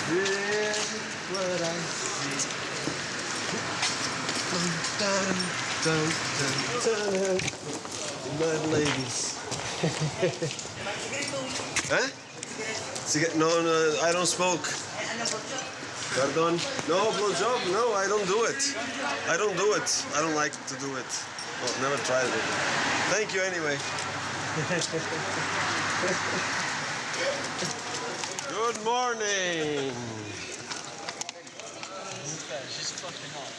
This is what I see. Dun, dun, dun, dun, dun. Mad ladies. Huh? No, I don't smoke. Pardon? No, blowjob? No, I don't do it. I don't do it. I don't like to do it. Well, never tried it. Thank you anyway. Good morning. She's fucking hot.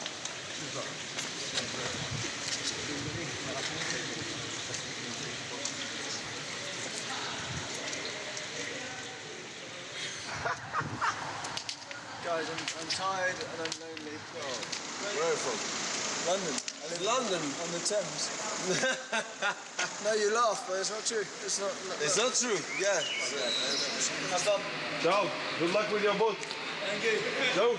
Guys, I'm tired and I'm lonely. Oh. Where are you from? London. I live London? On the Thames. No, you laugh, but it's not true. It's not. It's not true. Yeah. Have fun. Ciao. Good luck with your boat. Thank you. Ciao.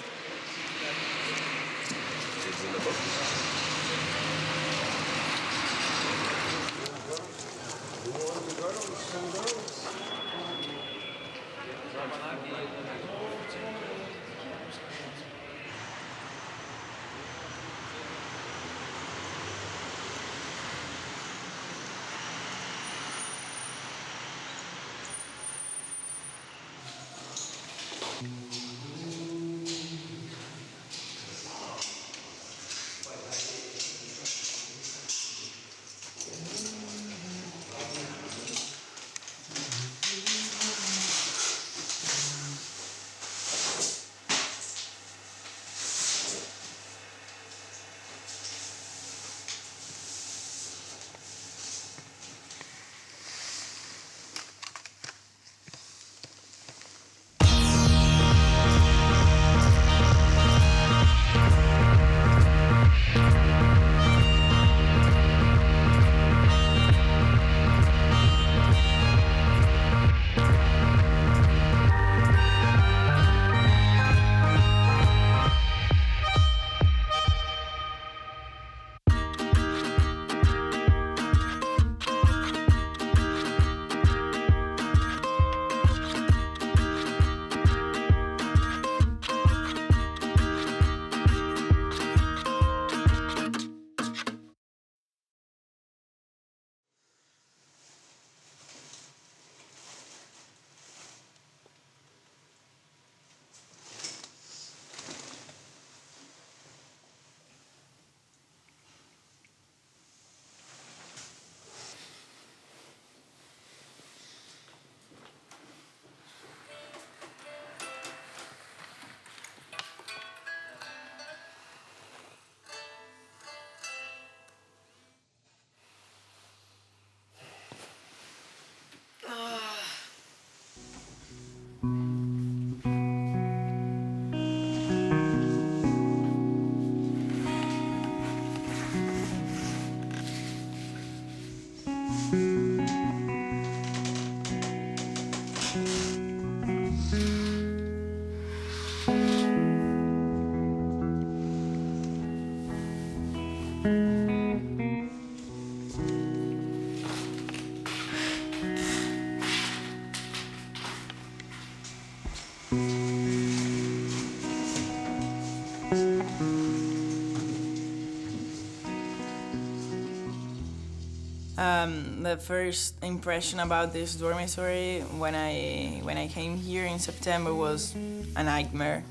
The first impression about this dormitory when I came here in September was a nightmare.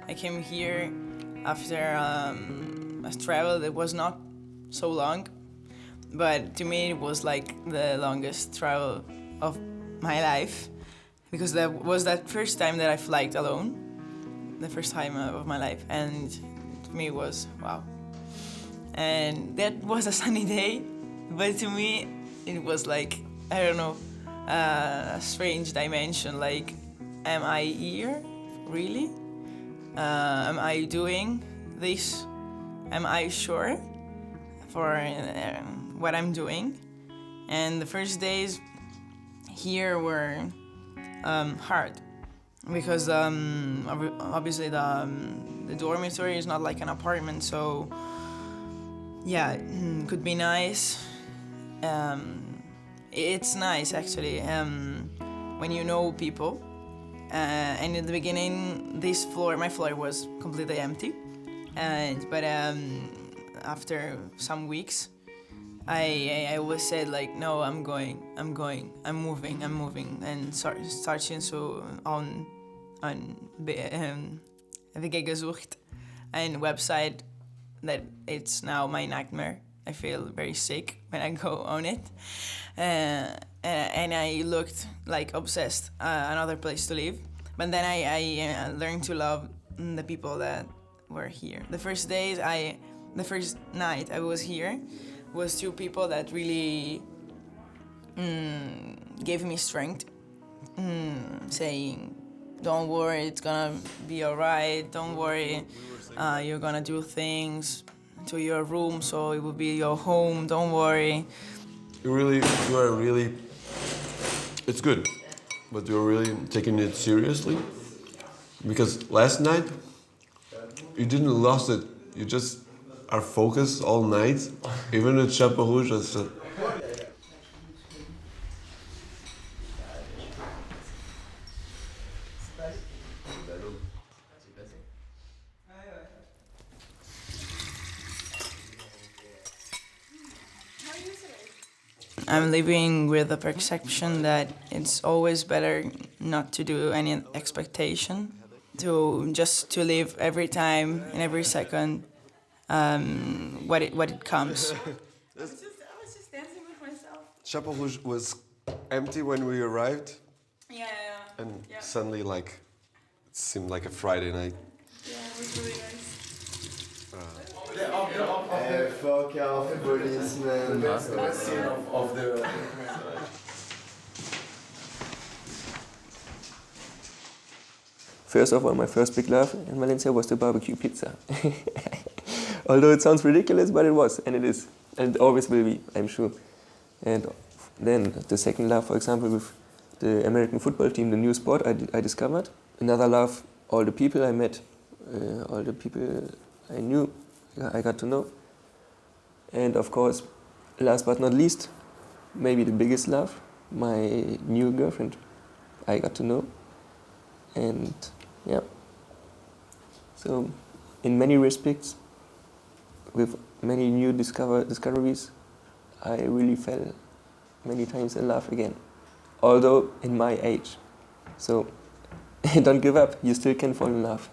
I came here after a travel that was not so long, but to me it was like the longest travel of my life, because that was that first time that I flight alone, the first time of my life, and to me it was wow. And that was a sunny day, but to me it was like, I don't know, a strange dimension. Like, am I here, really? Am I doing this? Am I sure for what I'm doing? And the first days here were hard, because obviously the dormitory is not like an apartment, so yeah, it could be nice It's nice actually when you know people. And in the beginning, my floor was completely empty. But after some weeks, I always said like, no, I'm moving, and starting so on Wege gesucht, a website that it's now my nightmare. I feel very sick when I go on it, and I looked like obsessed another place to live. But then I learned to love the people that were here. The first night I was here was two people that really gave me strength, saying, "Don't worry, it's gonna be alright. Don't worry, you're gonna do things to your room, so it will be your home. Don't worry." You are really. It's good, but you're really taking it seriously. Because last night, you didn't lose it. You just are focused all night, even at Chapeau Rouge. I'm living with the perception that it's always better not to do any expectation, to live every time and every second what it comes. I was just dancing with myself. Chapeau Rouge was empty when we arrived. Yeah. And suddenly, like, it seemed like a Friday night. Yeah, it was really nice. Fuck off, policeman. The best scene of the... First of all, my first big love in Valencia was the barbecue pizza. Although it sounds ridiculous, but it was, and it is, and it always will be, I'm sure. And then the second love, for example, with the American football team, the new sport I discovered. Another love, all the people I met, all the people I knew, I got to know. And of course, last but not least, maybe the biggest love, my new girlfriend I got to know. And yeah, so in many respects, with many new discoveries, I really fell many times in love again. Although in my age. So don't give up, you still can fall in love.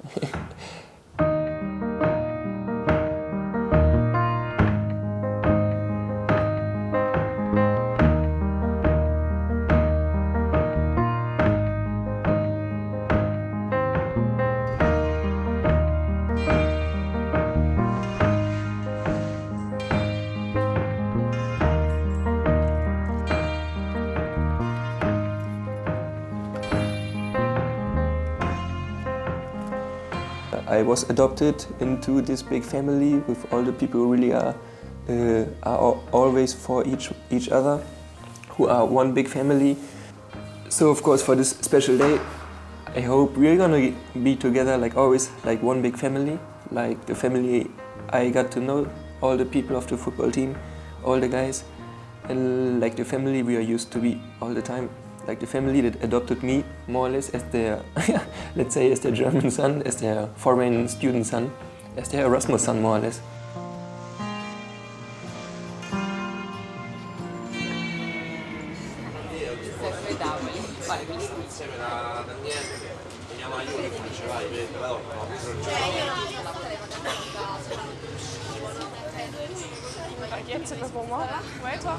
I was adopted into this big family with all the people who really are always for each other, who are one big family. So of course for this special day, I hope we're gonna be together like always, like one big family, like the family I got to know, all the people of the football team, all the guys, and like the family we are used to be all the time. Like the family that adopted me, more or less, as their, let's say, as their German son, as their foreign student son, as their Erasmus son, more or less. T'inquiète, c'est pas pour moi. Ouais, toi?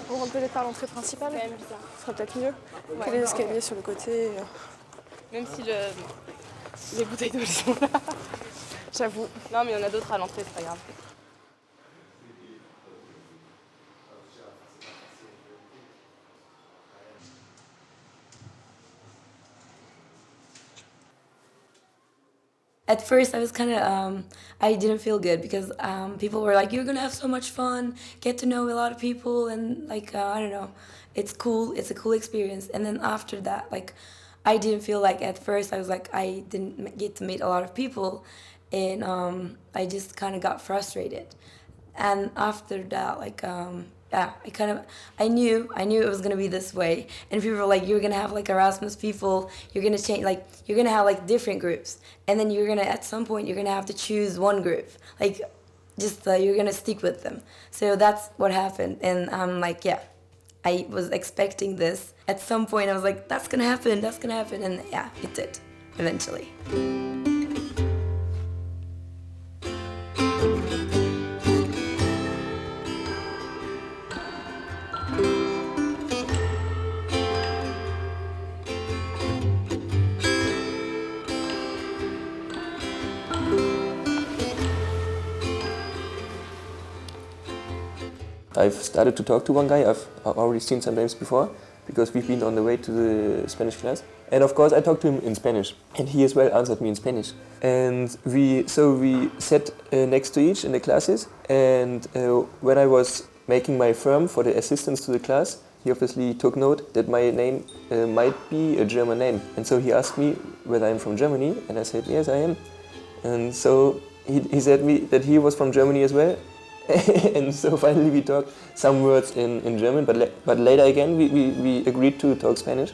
On rentre peut-être par l'entrée principale. Quand même bizarre. Ce sera peut-être mieux que les escaliers sur le côté. Même si les bouteilles d'eau sont là. J'avoue. Non, mais il y en a d'autres à l'entrée, c'est pas grave. At first, I was kind of, I didn't feel good because people were like, you're going to have so much fun, get to know a lot of people, and like, I don't know, it's cool, it's a cool experience. And then after that, like, I didn't feel like at first, I was like, I didn't get to meet a lot of people, and I just kind of got frustrated. And after that, like, yeah, I knew it was gonna be this way. And people were like, you're gonna have like Erasmus people, you're gonna change, like, you're gonna have like different groups. And then you're gonna, at some point, you're gonna have to choose one group. Like, just you're gonna stick with them. So that's what happened. And I'm like, yeah, I was expecting this. At some point, I was like, that's gonna happen. And yeah, it did, eventually. I've started to talk to one guy I've already seen sometimes before, because we've been on the way to the Spanish class. And of course I talked to him in Spanish, and he as well answered me in Spanish. And we sat next to each in the classes, and when I was making my firm for the assistance to the class, he obviously took note that my name might be a German name. And so he asked me whether I'm from Germany, and I said, yes, I am. And so he said me that he was from Germany as well. And so finally we talked some words in German, but later again we agreed to talk Spanish.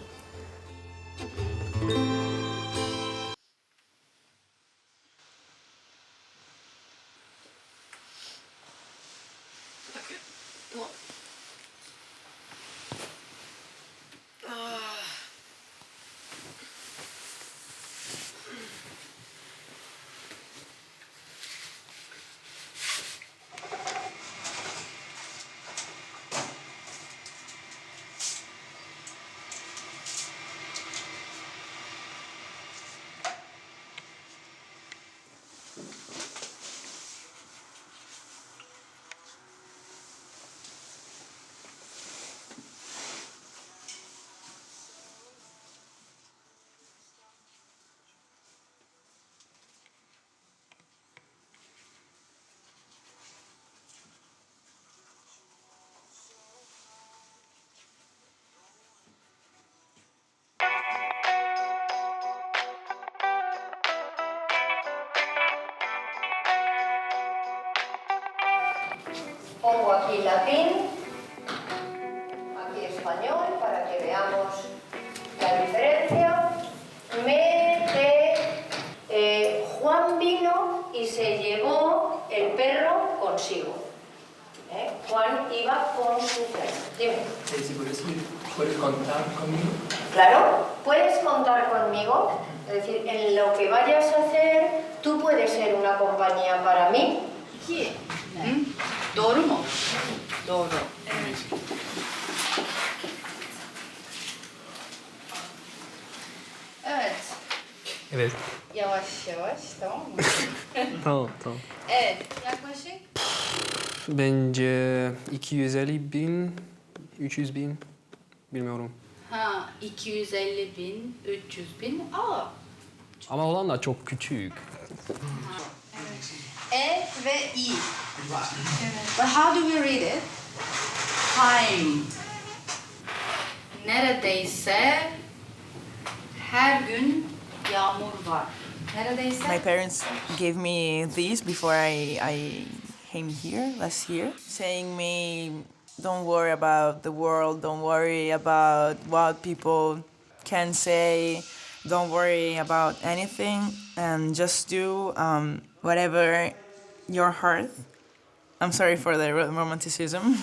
Pongo aquí latín, aquí español, para que veamos la diferencia. Juan vino y se llevó el perro consigo. Juan iba con su perro. Dime. ¿Puedes contar conmigo? Claro, puedes contar conmigo. Es decir, en lo que vayas a hacer, tú puedes ser una compañía para mí. ¿Quién? Doğru mu? Doğru. Evet. Evet. Evet. Yavaş yavaş, tamam mı? Tamam. Evet, yaklaşık. Bence 250 bin, 300 bin, bilmiyorum. 250 bin, 300 bin. Ama Hollanda çok küçük. E ve I var. Evet. But how do we read it? Time. Neredeyse her gün yağmur var. Neredeyse. My parents gave me these before I came here last year, saying me, don't worry about the world, don't worry about what people can say, don't worry about anything, and just do whatever your heart. I'm sorry for the romanticism,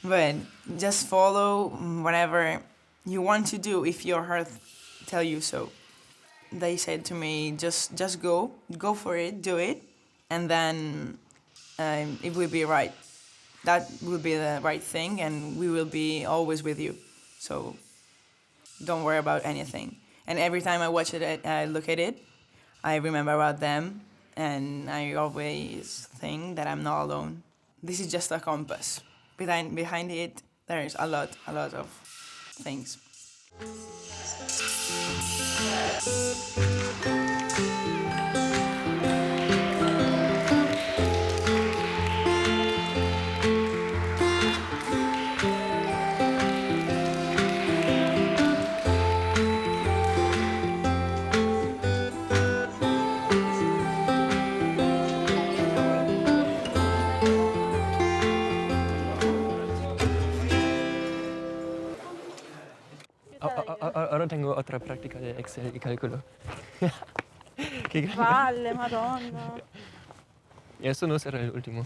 but just follow whatever you want to do if your heart tell you so. They said to me, just go for it, do it, and then it will be right. That will be the right thing, and we will be always with you. So don't worry about anything. And every time I watch it, I look at it, I remember about them, and I always think that I'm not alone. This is just a compass. Behind it, there is a lot of things. tengo otra práctica de Excel y cálculo. Vale, madonna. Y esto no será el último.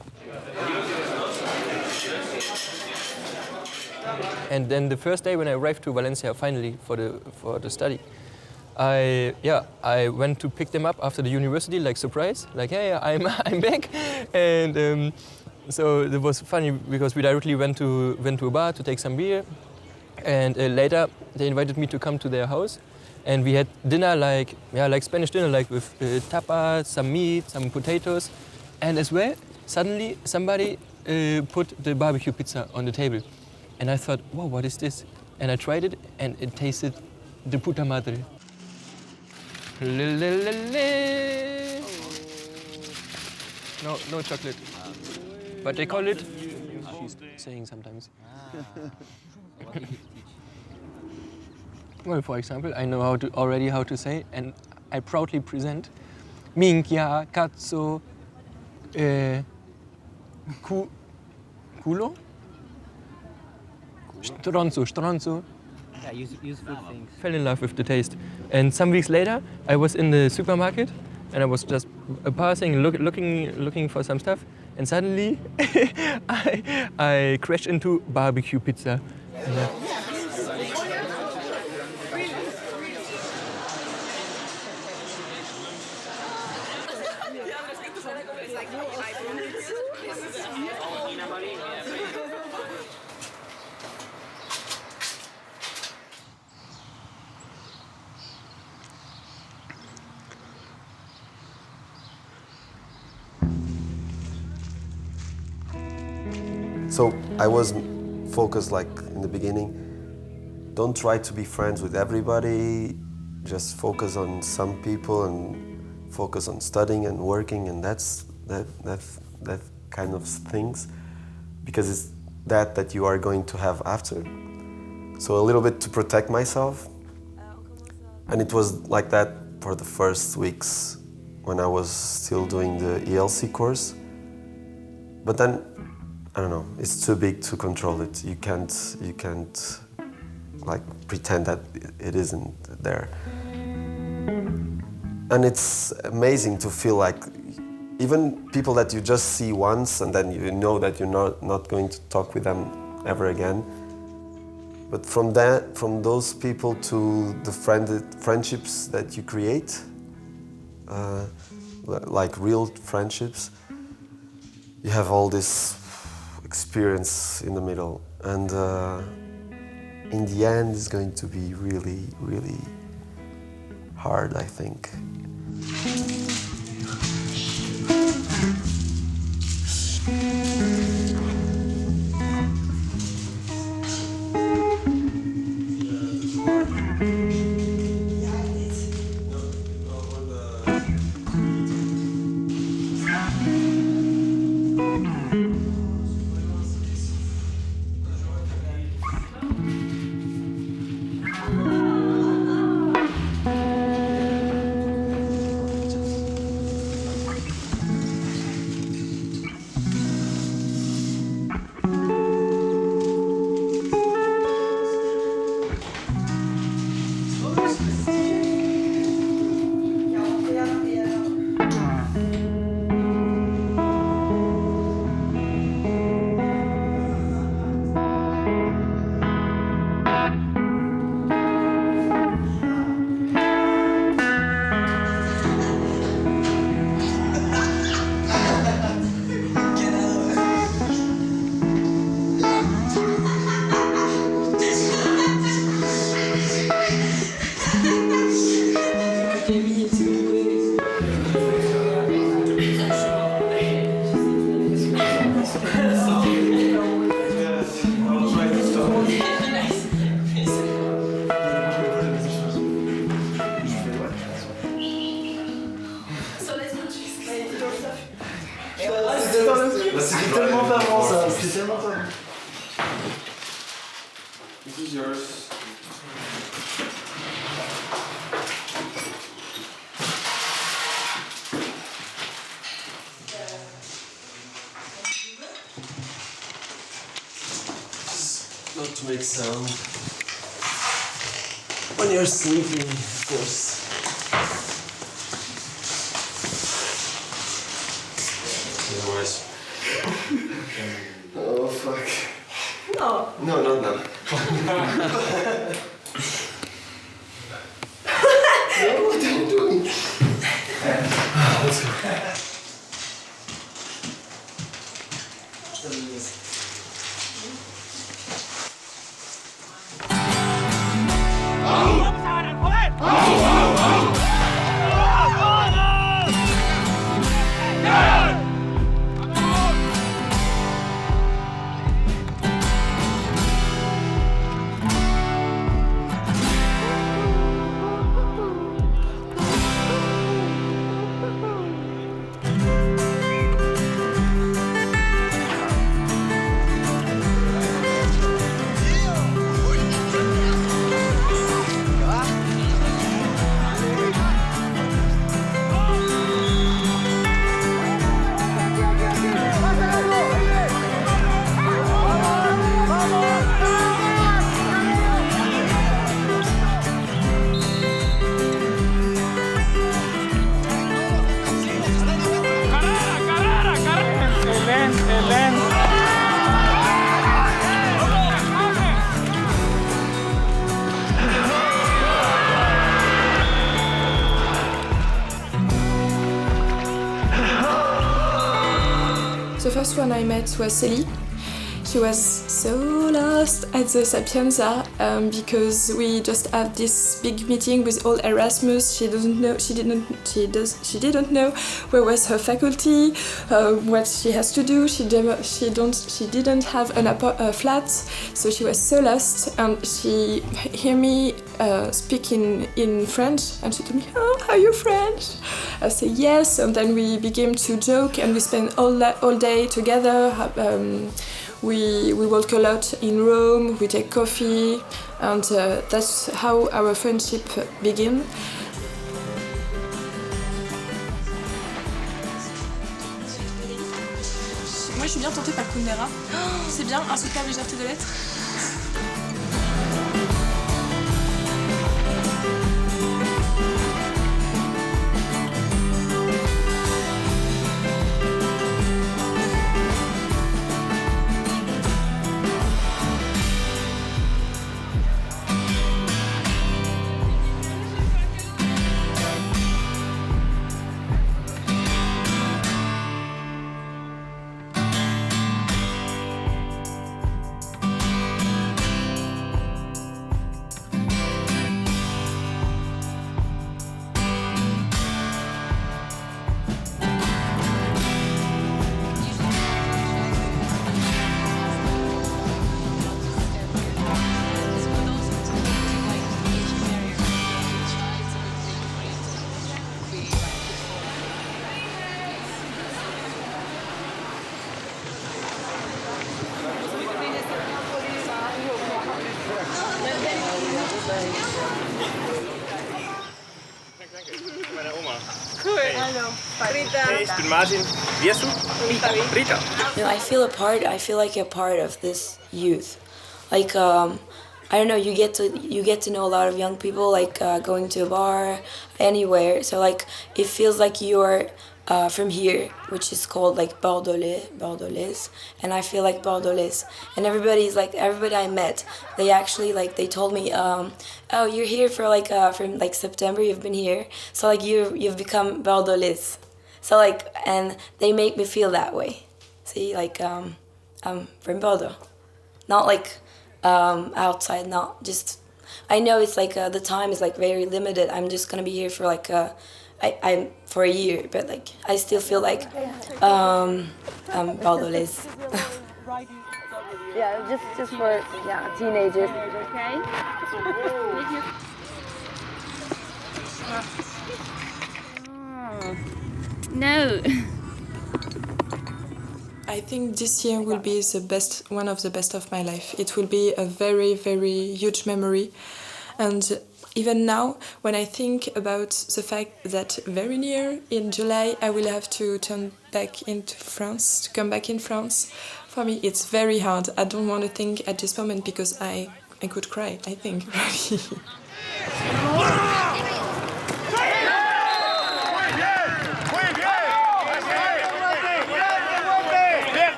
And then the first day when I arrived to Valencia finally for the study, I went to pick them up after the university, like surprise, like hey, I'm back, and so it was funny because we directly went to a bar to take some beer, and later they invited me to come to their house, and we had dinner like Spanish dinner, like with tapas, some meat, some potatoes, and as well suddenly somebody put the barbecue pizza on the table, and I thought, whoa, what is this? And I tried it, and it tasted de puta madre. No chocolate. But they call it. She's saying sometimes. Well, for example, I know already how to say, and I proudly present. Minchia, cazzo, culo, stronzo. Yeah, useful things. Fell in love with the taste. And some weeks later, I was in the supermarket, and I was just passing, looking for some stuff, and suddenly I crashed into barbecue pizza. So I was focused, like in the beginning, don't try to be friends with everybody, just focus on some people and focus on studying and working, and that kind of things, because it's that you are going to have after. So a little bit to protect myself, and it was like that for the first weeks when I was still doing the ELC course. But then, I don't know, it's too big to control it. You can't like pretend that it isn't there. And it's amazing to feel like even people that you just see once and then you know that you're not going to talk with them ever again. But from those people to the friendships that you create, like real friendships, you have all this experience in the middle, and in the end it's going to be really, really hard, I think. C'était tellement avant ça, c'était tellement avant. This is yours. Not to make sound. When you're sleeping, of course. Otherwise. Oh, fuck. No. No, not now. No, what are you doing? Let's go. The first one I met was Celine. She was so lost at the Sapienza because we just had this big meeting with all Erasmus. She didn't know where was her faculty, what she has to do. She didn't have a flat, so she was so lost. And she heard me speaking in French, and she told me, "Oh, are you French?" I said yes, and then we began to joke, and we spent all day together. We walk a lot in Rome, we take coffee, and that's how our friendship began. Moi je suis bien tentée par Kundera. C'est bien, un super légèreté de lettres. Hey, ich bin Martin. Wie heißt du? Rita. You know, I feel like a part of this youth. Like, I don't know, you get to know a lot of young people, like going to a bar, anywhere. So like, it feels like you're from here, which is called like Bordelais, and I feel like Bordelais. And everybody I met, they actually they told me, oh, you're here for from like September, you've been here, so like you've become Bordelais. So like, and they make me feel that way. See, like I'm from Bordeaux, not like outside, not just. I know it's like the time is like very limited. I'm just gonna be here for like I'm for a year, but like I still feel like I'm Bordelais. Yeah, just for teenagers. Okay. No. I think this year will be one of the best of my life. It will be a very, very huge memory. And even now, when I think about the fact that very near in July I will have to come back in France, for me it's very hard. I don't want to think at this moment because I could cry, I think, really.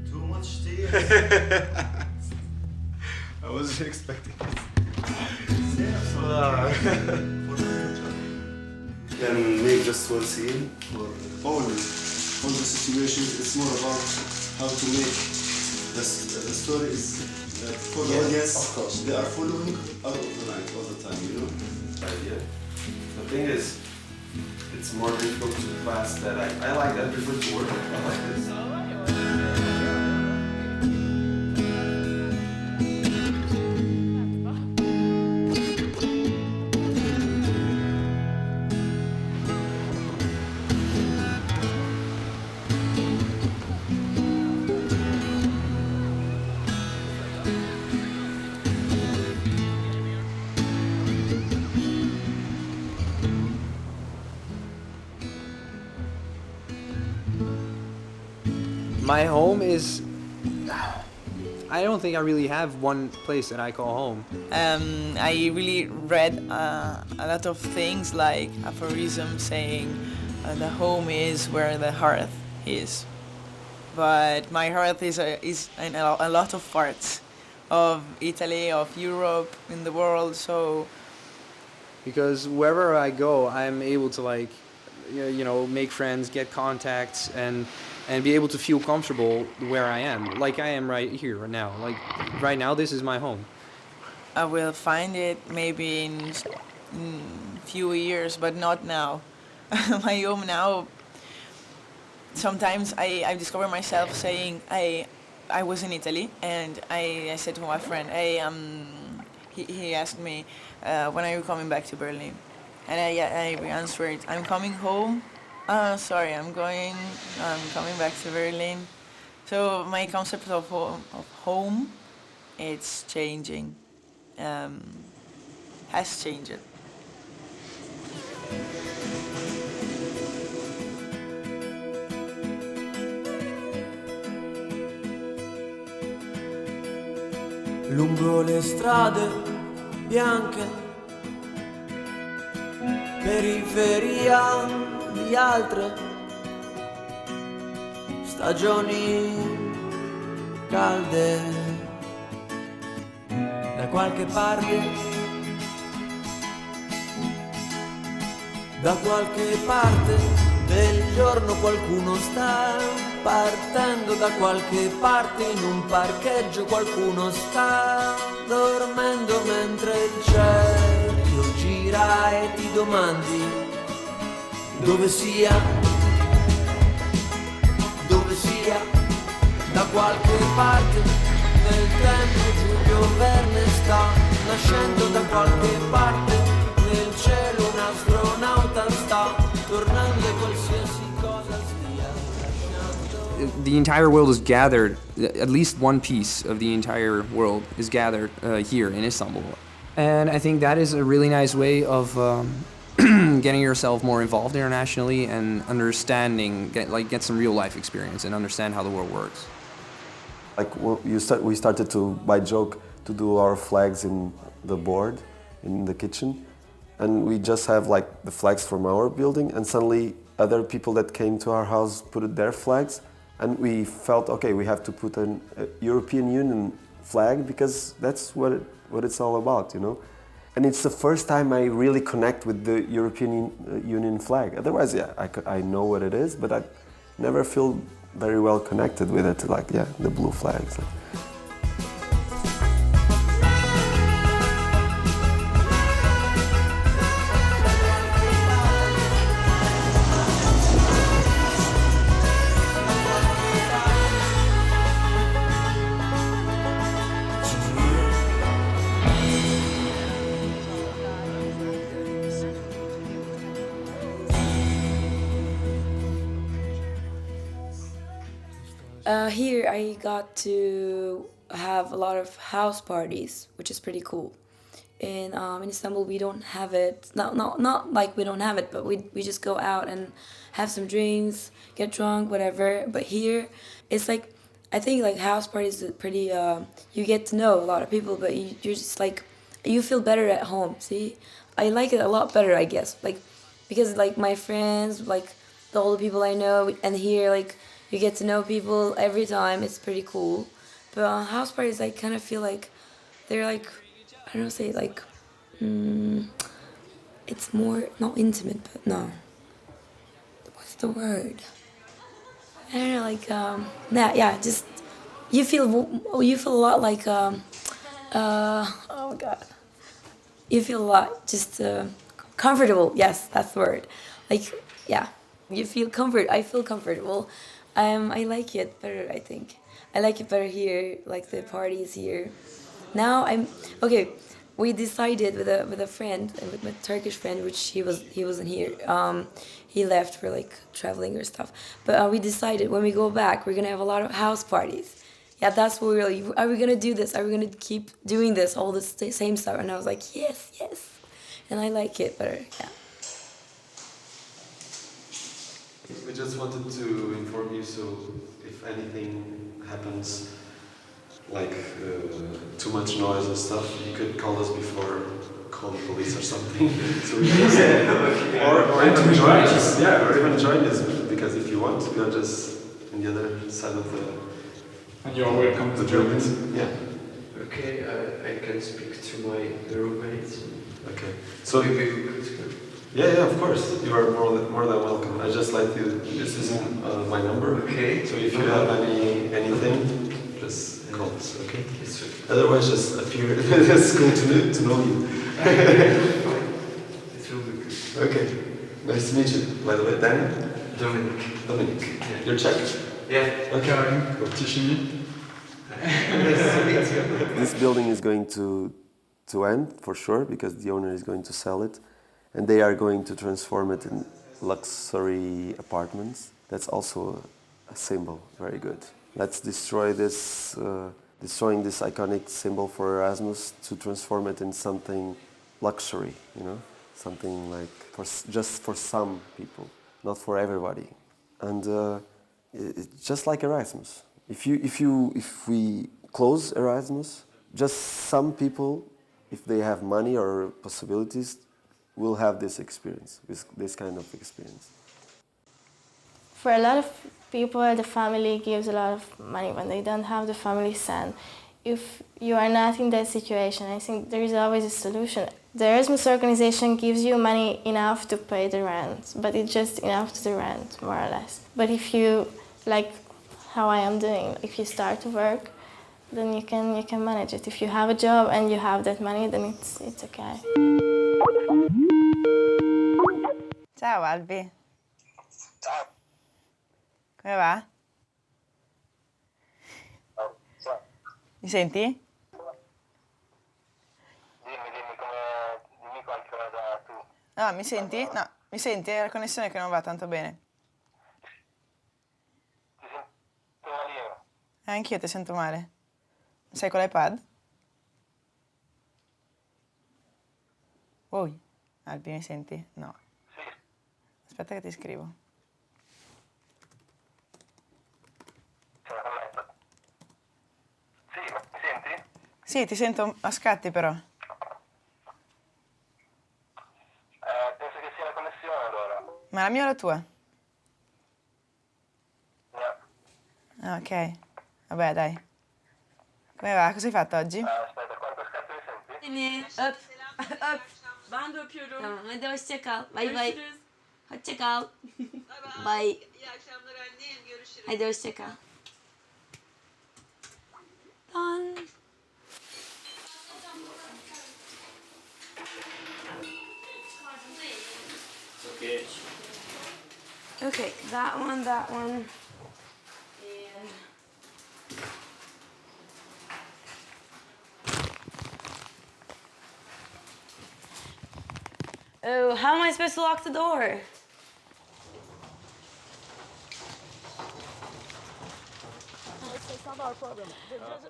Too much tea. I wasn't expecting it. Can make just one scene for all the situations. It's more about how to make the story is for the audience. Of course, they are following out of the night all the time. You know. Yeah. The thing is, it's more difficult to class that I like that. I prefer to work. I like this. My home is... I don't think I really have one place that I call home. I really read a lot of things like aphorism saying the home is where the hearth is. But my hearth is in a lot of parts of Italy, of Europe, in the world, so... Because wherever I go, I'm able to make friends, get contacts, and be able to feel comfortable where I am, like I am right here, right now. Like, right now, this is my home. I will find it maybe in few years, but not now. My home now, sometimes I discover myself saying, I was in Italy, and I said to my friend, hey, he asked me, when are you coming back to Berlin? And I answered, I'm coming home. Sorry, I'm coming back to Berlin. So my concept of home, it's changing, has changed. Lungo le strade bianche, periferia di altre stagioni calde, da qualche parte del giorno qualcuno sta partendo, da qualche parte in un parcheggio qualcuno sta dormendo mentre il cielo gira e ti domandi dove sia, da qualche parte nel tempo Giulio Verne sta nascendo, da qualche parte nel cielo un astronauta sta tornando e qualsiasi cosa stia lasciando. The entire world is gathered, at least one piece of the entire world is gathered here in Istanbul. And I think that is a really nice way of getting yourself more involved internationally and understanding, get some real life experience and understand how the world works. Like we started to, by joke, to do our flags in the board in the kitchen, and we just have like the flags from our building, and suddenly other people that came to our house put their flags, and we felt, okay, we have to put a European Union flag because that's what it's all about, you know. And it's the first time I really connect with the European Union flag. Otherwise, yeah, I know what it is, but I never feel very well connected with it, like, yeah, the blue flags. Here I got to have a lot of house parties, which is pretty cool. In Istanbul we don't have it. Not like we don't have it, but we just go out and have some drinks, get drunk, whatever. But here it's like, I think like house parties are pretty. You get to know a lot of people, but you're just like, you feel better at home. See, I like it a lot better, I guess. Like, because like my friends, like all the people I know, and here like you get to know people every time. It's pretty cool. But house parties, I kind of feel like they're like, I don't know, say like, it's more, not intimate, but no. What's the word? I don't know, like, yeah, just, you feel a lot like, oh my God. You feel a lot, just comfortable, yes, that's the word. Like, yeah, you feel I feel comfortable. I like it better, I think. I like it better here, like the parties here. Now okay, we decided with a friend, with my Turkish friend, which he wasn't here. He left for like traveling or stuff. But we decided when we go back, we're gonna have a lot of house parties. Yeah, that's what are we gonna do this? Are we gonna keep doing this, all the same stuff? And I was like, yes. And I like it better, yeah. We just wanted to inform you, so if anything happens, like too much noise and stuff, you could call us before, call the police or something. So we just, or even join us. Yeah, or even join us, because if you want, we are just on the other side of the. And you are welcome to join us. Yeah. Okay, I can speak to my roommates. Okay. So maybe we could go. Yeah, of course. You are more than welcome. I just like to. This is my number. Okay. So if you have anything, just call us. Okay. Otherwise, just appear. It's cool to know you. It will be good. Okay. Nice to meet you. By the way, Danny. Dominic. Yeah. You're Czech. Yeah. Okay. Cool. Tichini. This building is going to end for sure, because the owner is going to sell it. And they are going to transform it in luxury apartments. That's also a symbol, very good. Let's destroy this, destroying this iconic symbol for Erasmus to transform it in something luxury, you know? Something like just for some people, not for everybody. And it's just like Erasmus. If we close Erasmus, just some people, if they have money or possibilities, will have this experience, this kind of experience. For a lot of people, the family gives a lot of money. When they don't have, the family send. If you are not in that situation, I think there is always a solution. The Erasmus organization gives you money enough to pay the rent, but it's just enough to the rent, more or less. But if you, like how I am doing, if you start to work, then you can manage it. If you have a job and you have that money, then it's okay. Ciao Albi. Ciao. Come va? Ciao. Mi senti? Dimmi qualche cosa tu. No, mi senti? No, mi senti? È la connessione che non va tanto bene. Ti sento malino. Anch'io ti sento male. Sei con l'iPad? Oi. Albi, mi senti? No. Sì. Aspetta che ti scrivo. Sì, ma mi senti? Sì, ti sento a scatti però. Penso che sia la connessione allora. Ma la mia o la tua? No. Ah, ok. Vabbè, dai. Come va? Cosa hai fatto oggi? Aspetta, quanto scatto mi senti? Up. Ben de öpüyorum. Tamam, hadi hoşça kal. Bay bay. Hoşça kal. Bye. İyi akşamlar annem. Görüşürüz. Hadi hoşça kal. Done. Okay. Okay, that one, and oh, how am I supposed to lock the door? It's not our problem.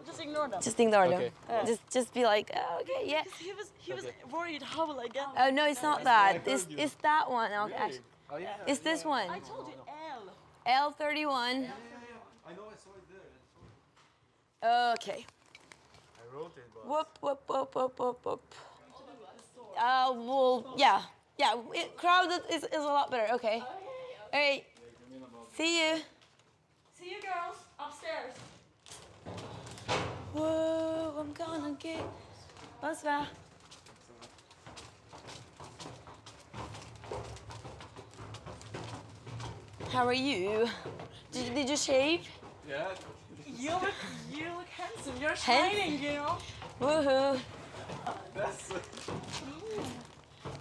Just ignore them. Just ignore them. Okay. Just be like, oh, okay, yeah. He was worried. How will I get? Oh no, it's not that. It's that one. Okay. Really? Oh, yeah. It's this one. I told you L. L31. I know, I saw it there. Okay. I wrote it, but... Whoop. Well, yeah. Crowded is a lot better. Okay. All right. See you. See you girls upstairs. Whoa, I'm gonna get... What's that? How are you? Did you shave? Yeah. You look handsome. You're shining, you know. Woohoo. That's...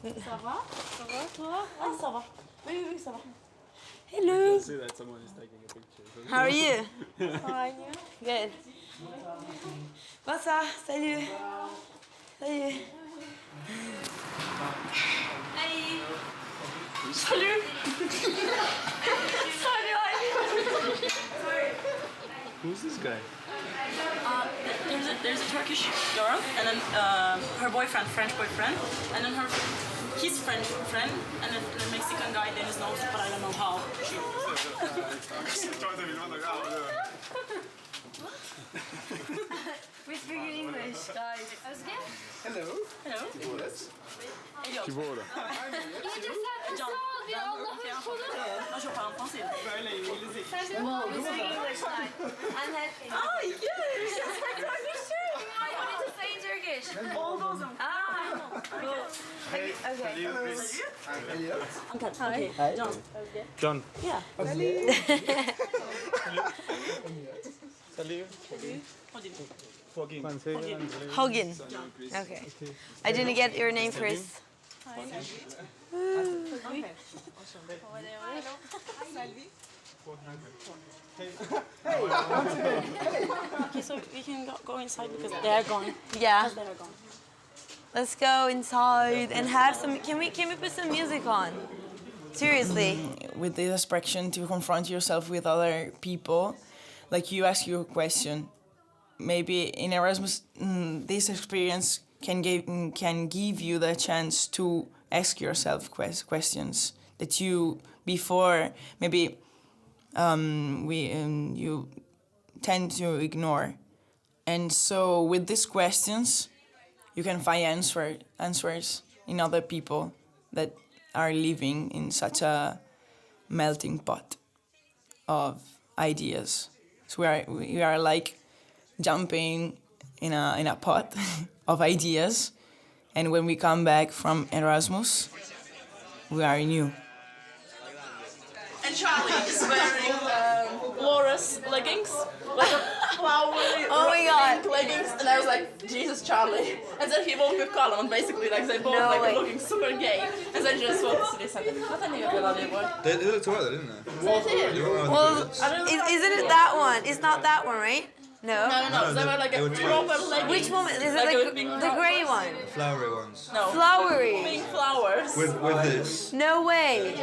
Ça va? Ça va, toi? Ah, ça va. Oui, ça va. Hello. You can see that someone is taking a picture. How are you? Fine. Good. What's up? Salut. Salut. Hey. Salut. Sorry. Who's this guy? There's a Turkish girl, and then her boyfriend, French boyfriend, and then his French friend, and then the Mexican guy, Deniz knows, but I don't know how. We speak in English, guys. Hello. Hello. Qui vola? Je parle en français. Well, we speak English now. And then... Oh, yes! I wanted to say in Turkish. All those. Cool. Hey, Okay. I'm Elliot. Okay. Hi. John. John. Yeah. Salut. Hogan. Okay. I didn't get your name first. Okay, so we can go inside because they're gone. Yeah. Because they're gone. Let's go inside and have some. Can we put some music on? Seriously. With this expression to confront yourself with other people, like you ask your question. Maybe in Erasmus, this experience can give you the chance to ask yourself questions that you before maybe you tend to ignore, and so with these questions, you can find answers in other people that are living in such a melting pot of ideas. So we are like jumping in a pot of ideas, and when we come back from Erasmus, we are new. And Charlie is wearing Laura's leggings, like a flowery pink leggings, and I was like, Jesus, Charlie. And then he walked with Colin, and basically, like, they both were looking super gay. And then just walked to this and what I think about it was. They looked alright, didn't they? Well, isn't it that one? It's not that one, right? No. No. They were like a proper leggings. Which one? Is it the grey one? Flowery ones. No. Flowery. Pink flowers. With this. No way.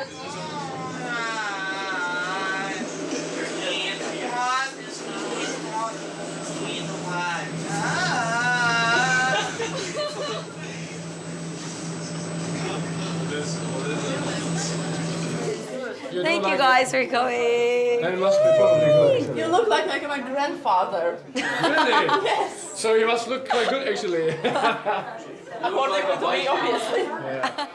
Thank you guys for coming. Then it must be probably good. You look like my grandfather. Really? Yes. So you must look quite good actually. According to me, obviously. Yeah.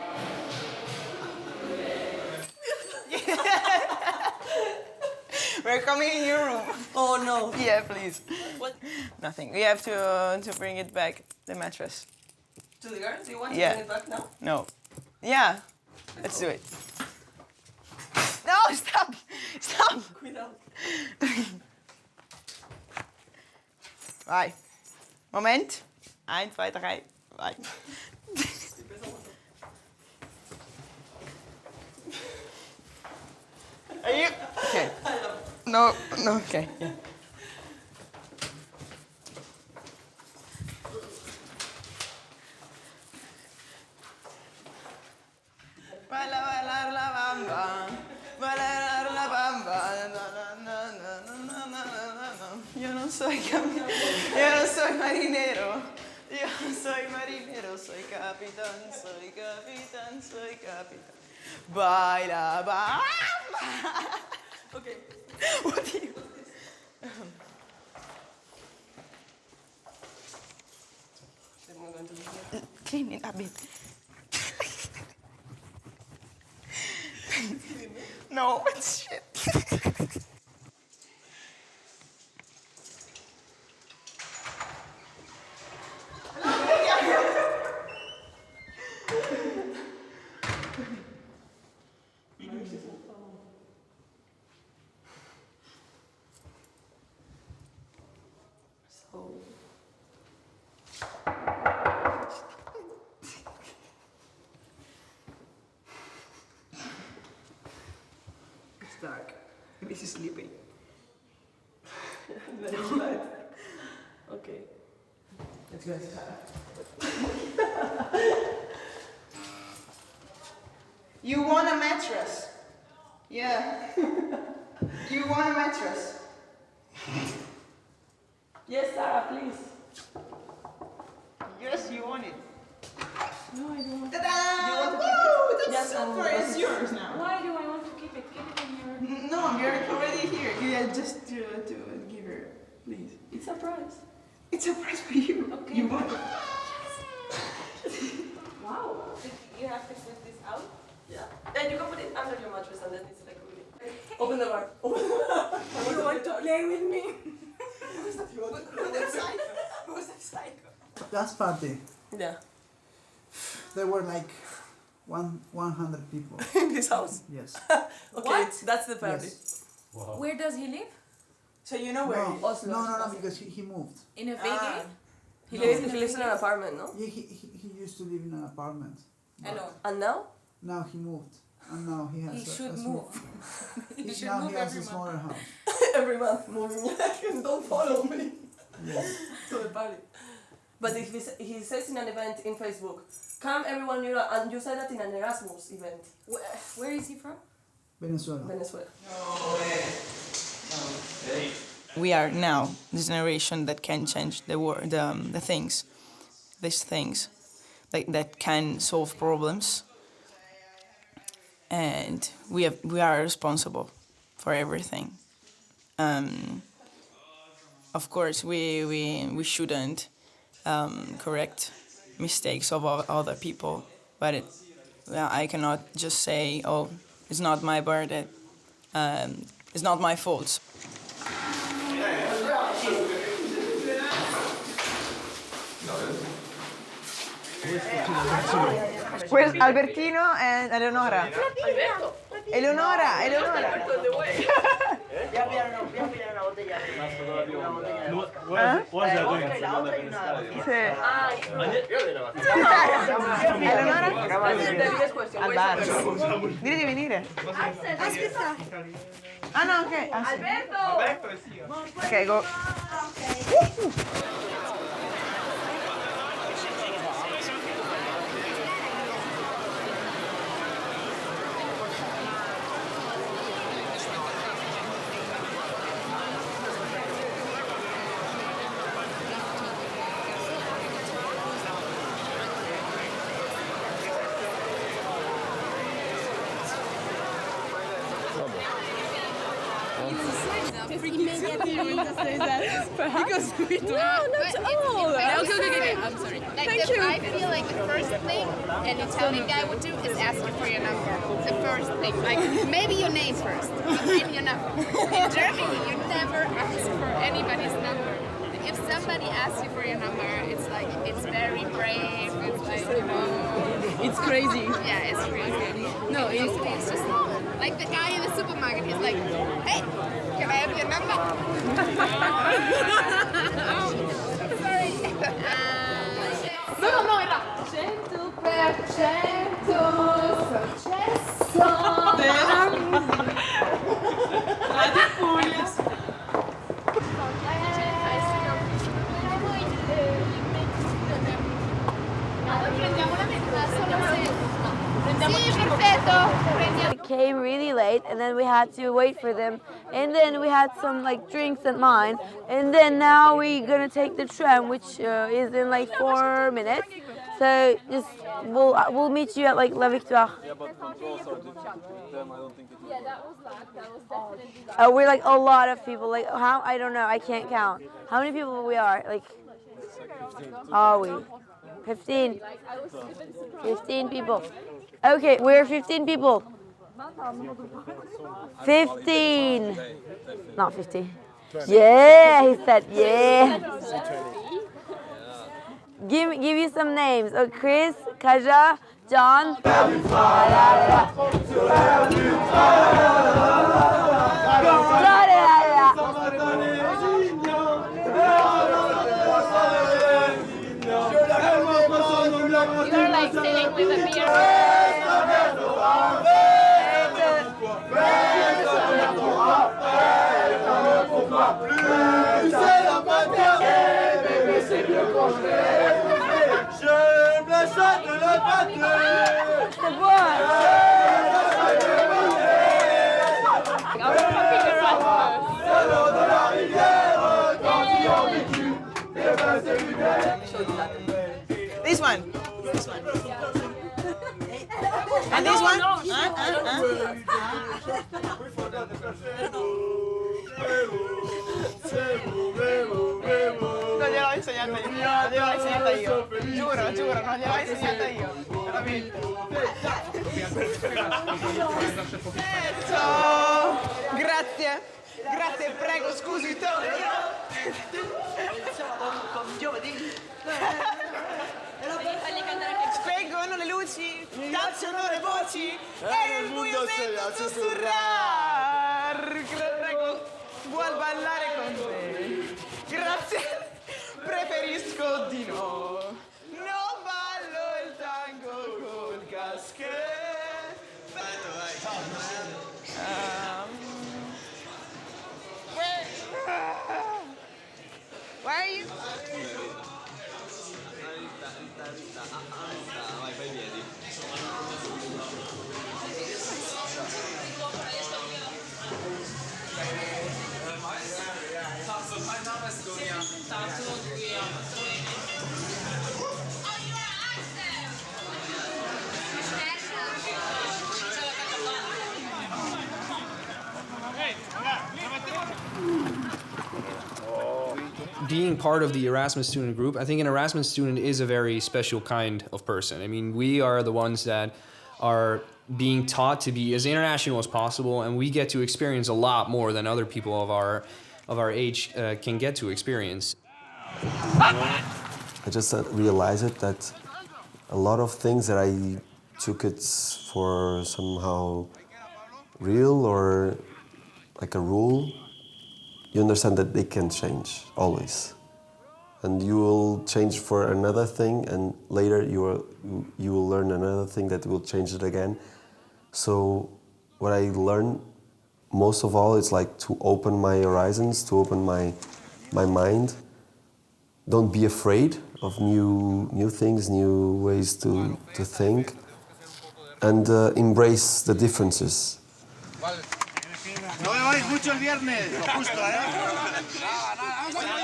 We're coming in your room. Oh no. Yeah, please. What? Nothing. We have to bring it back, the mattress. To the garden? Do you want Yeah. to bring it back now? No. Yeah. Let's do it. No, stop! Stop! Cuidado. Vai. Moment. 1, 2, 3. Vai. Are you? Okay. No, okay. Yeah. Bailar la bamba, bailar la bamba, yo no soy marinero, yo no soy marinero, soy capitán, soy capitán, soy capitán. Baila bamba. Okay. What do you? Clean it a bit. No, it's shit. Dark. Maybe she's sleeping. Okay. Let's go. You want a mattress? Yeah. You want a mattress? Yes, Sarah, please. Yes, you want it. No, I don't want. Ta-da! Woo! That's Yes, super. It's yours now. Why do I want to keep it? Keep it in your. No, you're already here. Yeah, just to give her, please. It's a prize. It's a prize for you. Okay. You want it. Wow. You have to put this out? Yeah. And you can put it under your mattress and then it's like really. Open the bar. Open the bar. You want to play with me? Who's that psycho? Who's that psycho? Last party, Yeah. there were like 100 people. In this house? Yes. Okay, What? that's the party. Yes. Wow. Where does he live? So you know where No, he is? Oslo. no, because he moved. In a Ah. vacate? He lives in an apartment, no? Yeah, he used to live in an apartment. Alone. And now? Now he moved. And now he has He should a move. He should now move he has every a smaller house. Every month moving. Don't follow me. Yes. To the party. But if he says in an event in Facebook, come everyone, and you said that in an Erasmus event. Where is he from? Venezuela. Venezuela. We are now this generation that can change the world, the things, these things, that can solve problems, and we are responsible for everything. Of course, we shouldn't correct mistakes of other people, but I cannot just say, oh, it's not my burden, it's not my fault. Where's Albertino and Eleonora? Alberto. Eleonora. Alberto in the way. What is that doing? Eleonora? Al bar. Dile di venire. Aspetta. Ah no, ok. Ah, sì. Alberto. Ok, go. immediately want to say that because we don't. No, not at all. Okay. I'm sorry. Thank you. I feel like the first thing an Italian guy would do is ask you for your number. The first thing, like maybe your name first, and your number. In Germany, you never ask for anybody's number. If somebody asks you for your number, it's like it's very brave. It's like it's crazy. Yeah, it's crazy. No, it's just like the guy in the supermarket. He's like, hey, can I have your number? Sorry. No, era 100% successo della musica. Radio Puglia. We came really late, and then we had to wait for them, and then we had some like drinks at mine, and then now we're gonna take the tram, which is in like 4 minutes. So just we'll meet you at like La Victoire. Yeah, but control started them. I don't think it was. Yeah, that was definitely. We're like a lot of people. Like how? I don't know. I can't count. How many people we are? Like. Are we? 15. 15 people. Okay, we're 15 people. 15. Not 50. Yeah, he said yeah. Give you some names. Oh, Chris, Kaja, John. You're like sitting with a beer. This one. And this one? Non gliel'ho insegnata io. Non gliel'ho insegnata io. Giuro, non gliel'ho insegnata io. Veramente. Ciao. Grazie, prego, scusi. Spengono le luci, tacciano le voci e nel buio sento sussurrar. Prego, vuol ballare con me? Grazie, preferisco di no. Non ballo il tango col caschetto. Where are you? Vai, fai i piedi. Being part of the Erasmus student group, I think an Erasmus student is a very special kind of person. I mean, we are the ones that are being taught to be as international as possible, and we get to experience a lot more than other people of our age can get to experience. I just realized it that a lot of things that I took it for somehow real or like a rule, you understand that they can change, always. And you will change for another thing, and later you will learn another thing that will change it again. So what I learned most of all is like to open my horizons, to open my mind. Don't be afraid of new things, new ways to think, and embrace the differences. No me vais mucho el viernes, lo justo, ¿eh? Espera.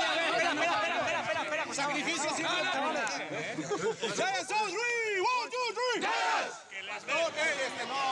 Sacrificio siempre, chavales. ¡Ya son 3! 1, 2, 3! ¡Yes! Que las toque, no.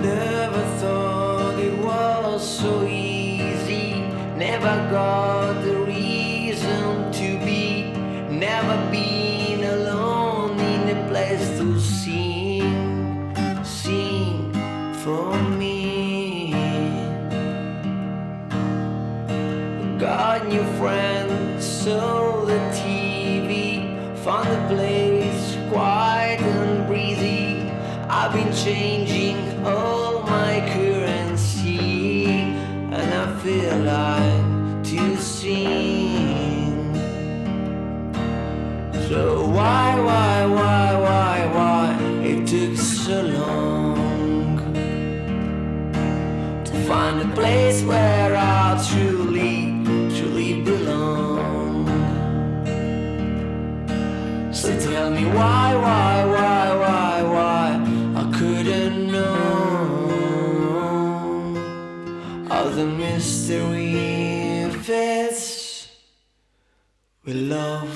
Never thought it was so easy. Never got the reason to be. Never been alone in a place to sing for me. Got new friends, saw the TV, found the place quiet and breezy. I've been changing all my currency, and I feel like to sing. So why it took so long to find a place where I truly belong? So tell me why I couldn't know of the mystery fits with love.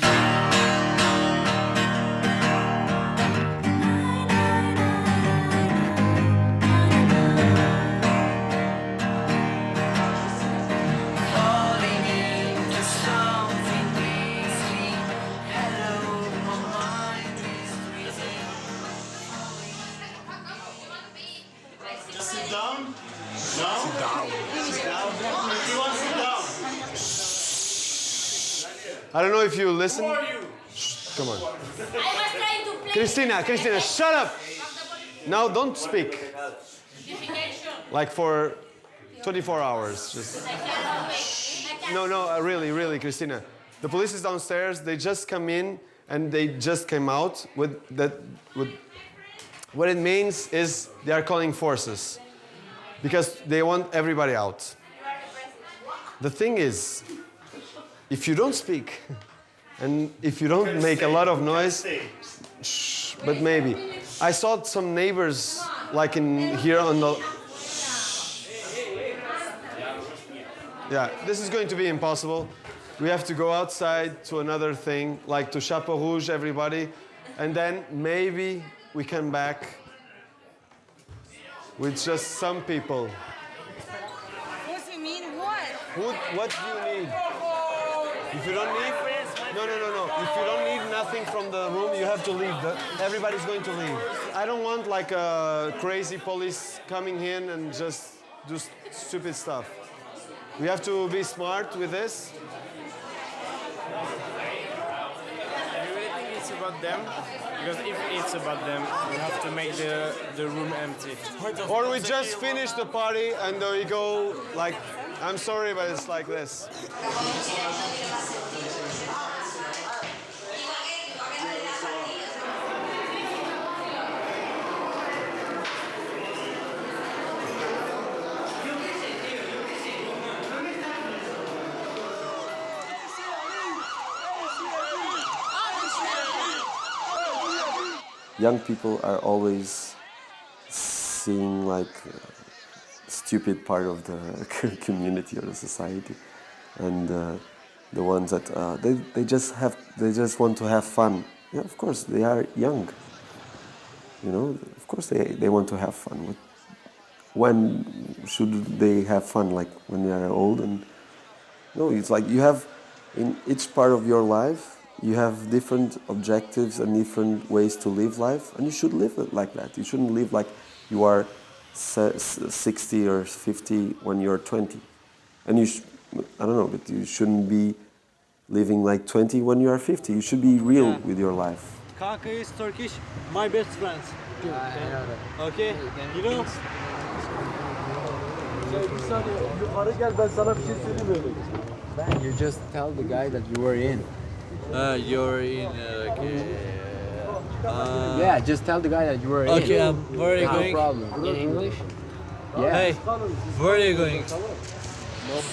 I don't know if you listen. Shh, come on. Christina, shut up. Now don't speak. Like for 24 hours. Just. No, really, Christina. The police is downstairs. They just come in and they just came out with that. What it means is they are calling forces because they want everybody out. The thing is, if you don't speak, and if you don't make a lot of noise, shh, but maybe. I saw some neighbors, like in here on the... Yeah, this is going to be impossible. We have to go outside to another thing, like to Chapeau Rouge, everybody, and then maybe we come back with just some people. What do you mean, what? What do you need? If you don't need... No. If you don't need nothing from the room, you have to leave. Everybody's going to leave. I don't want like a crazy police coming in and just do stupid stuff. We have to be smart with this. Do you really think it's about them? Because if it's about them, we have to make the room empty. Or we just finish the party and we go like... I'm sorry, but it's like this. Young people are always seeing like stupid part of the community or the society, and the ones that they just want to have fun. Yeah, of course they are young. You know, of course they want to have fun. When should they have fun? Like when they are old? And no, it's like you have in each part of your life. You have different objectives and different ways to live life, and you should live it like that. You shouldn't live like you are 60 or 50 when you're 20. And I don't know, but you shouldn't be living like 20 when you are 50. You should be real with your life. Kanka is Turkish, my best friends. I know that. Okay, you know? You just tell the guy that you were in. You're in, yeah, just tell the guy that you were in. Okay, where are you going? No problem. In English? Yeah. Hey, where are you going? Nope.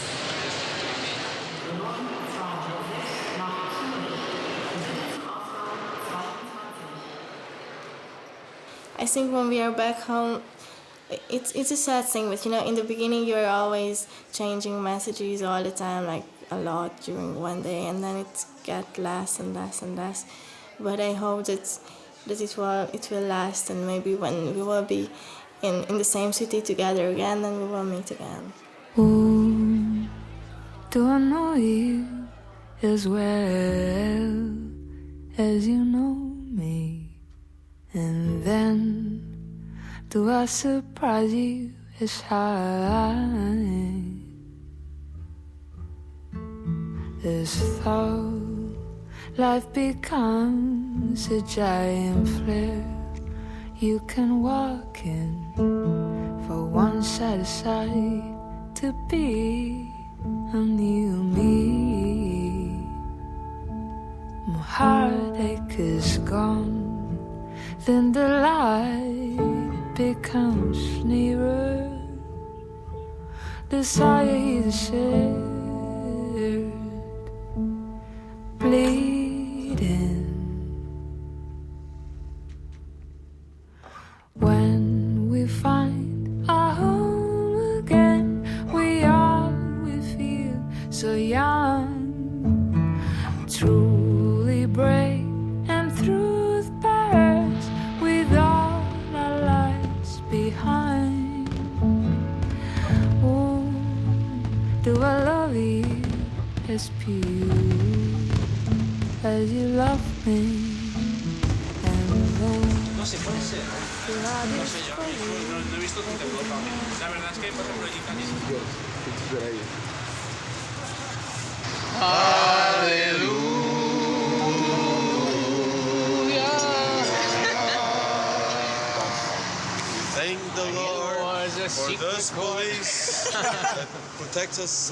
I think when we are back home, it's a sad thing, but you know, in the beginning you're always changing messages all the time, like a lot during one day, and then it gets less and less and less. But I hope that it will last, and maybe when we will be in the same city together again, then we will meet again. Ooh, do I know you as well as you know me? And then do I surprise you as high as though life becomes a giant flare you can walk in for one side aside to be a new me. My heartache is gone, then the light becomes nearer. Desire is shared, bleeding. When we find our home again, we feel so young, truly brave and through the past with all our lives behind. Oh, do I love you as pure as you love me? No sé, puede ser. No sé yo, no he visto tutte le foto. La verdad es que, por ejemplo, en Italia... Thank the Lord for those police that protect us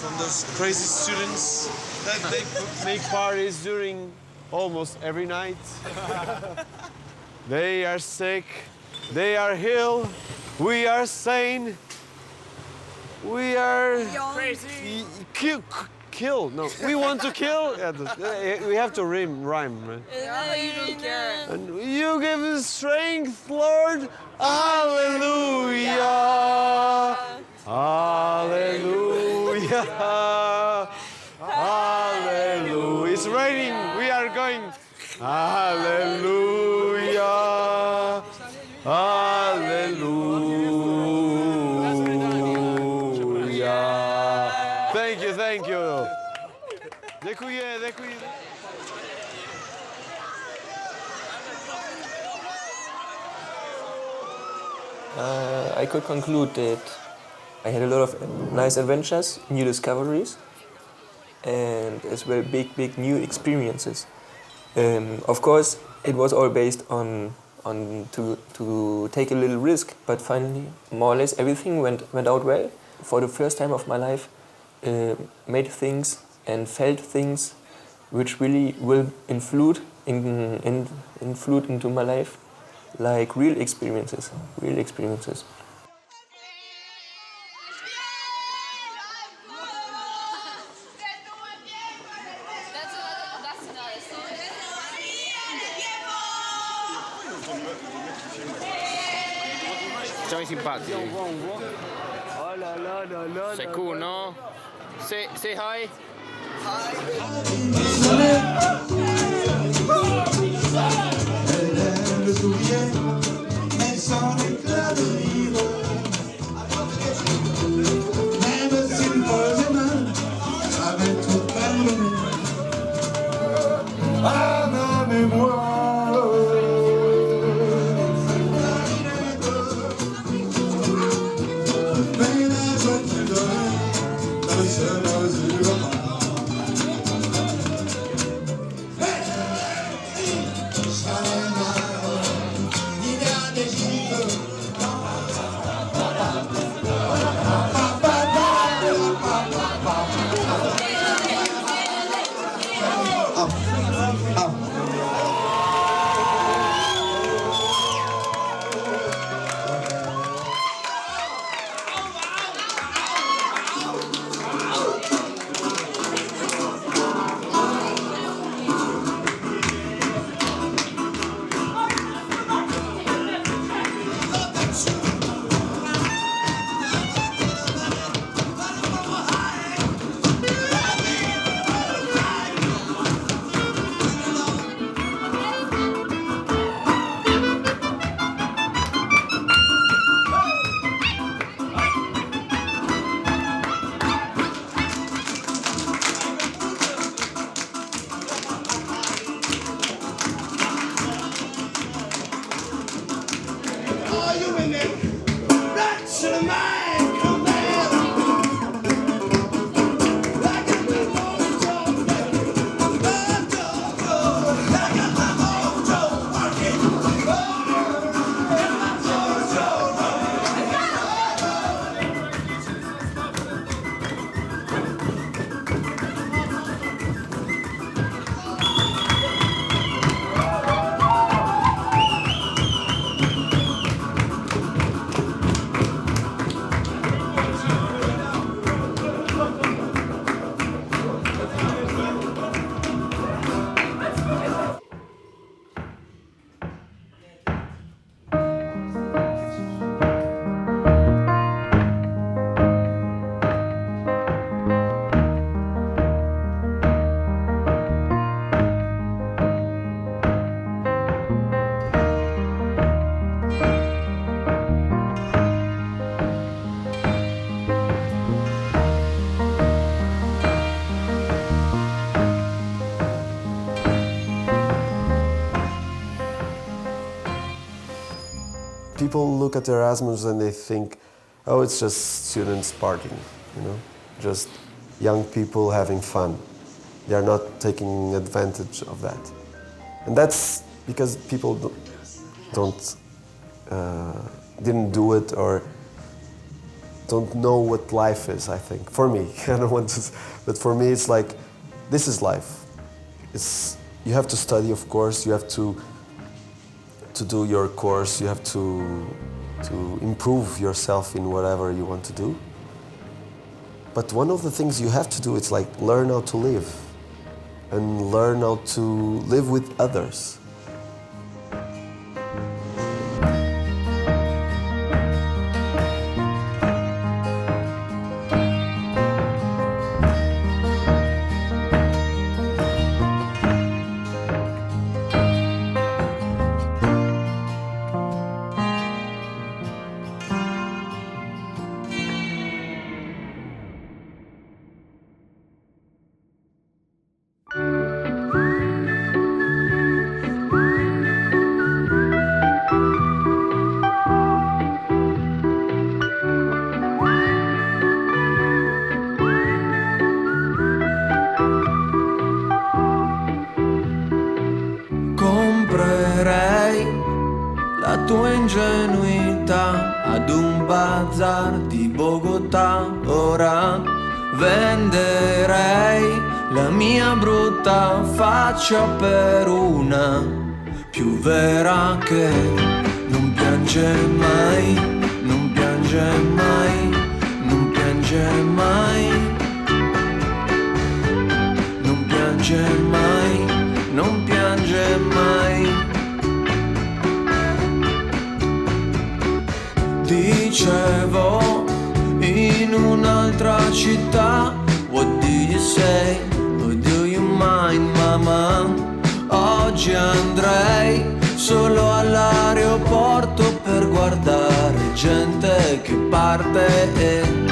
from those crazy students that they make parties during almost every night. They are sick, they are ill, we are sane, we are crazy. Kill. No, we want to kill. Yeah, we have to rhyme, right? Yeah, you don't care. And you give us strength, Lord. Hallelujah. Hallelujah. Hallelujah. It's raining. We are going. Hallelujah. Hallelujah. Thank you. Děkuji. I could conclude that I had a lot of nice adventures, new discoveries, and as well big new experiences. Of course, it was all based on to take a little risk, but finally, more or less, everything went out well. For the first time of my life, made things and felt things which really will influde into my life, like real experiences. Siamo simpatici. Sei cool, no? Say hi. you with me. Right to the mind, come down. I got my mojo, baby. I got my mojo working. People look at Erasmus and they think, oh, it's just students partying, you know, just young people having fun. They are not taking advantage of that. And that's because people didn't do it or don't know what life is, I think. For me, I don't want to, but for me it's like, this is life. You have to study, of course, you have to do your course, you have to improve yourself in whatever you want to do. But one of the things you have to do is like learn how to live and learn how to live with others. tua ingenuità ad un bazar di Bogotà. Ora venderei la mia brutta faccia per una più vera che non piange mai, non piange mai, non piange mai, non piange mai, non piange mai. Dicevo in un'altra città, what do you say, or do you mind mama? Oggi andrei solo all'aeroporto per guardare gente che parte e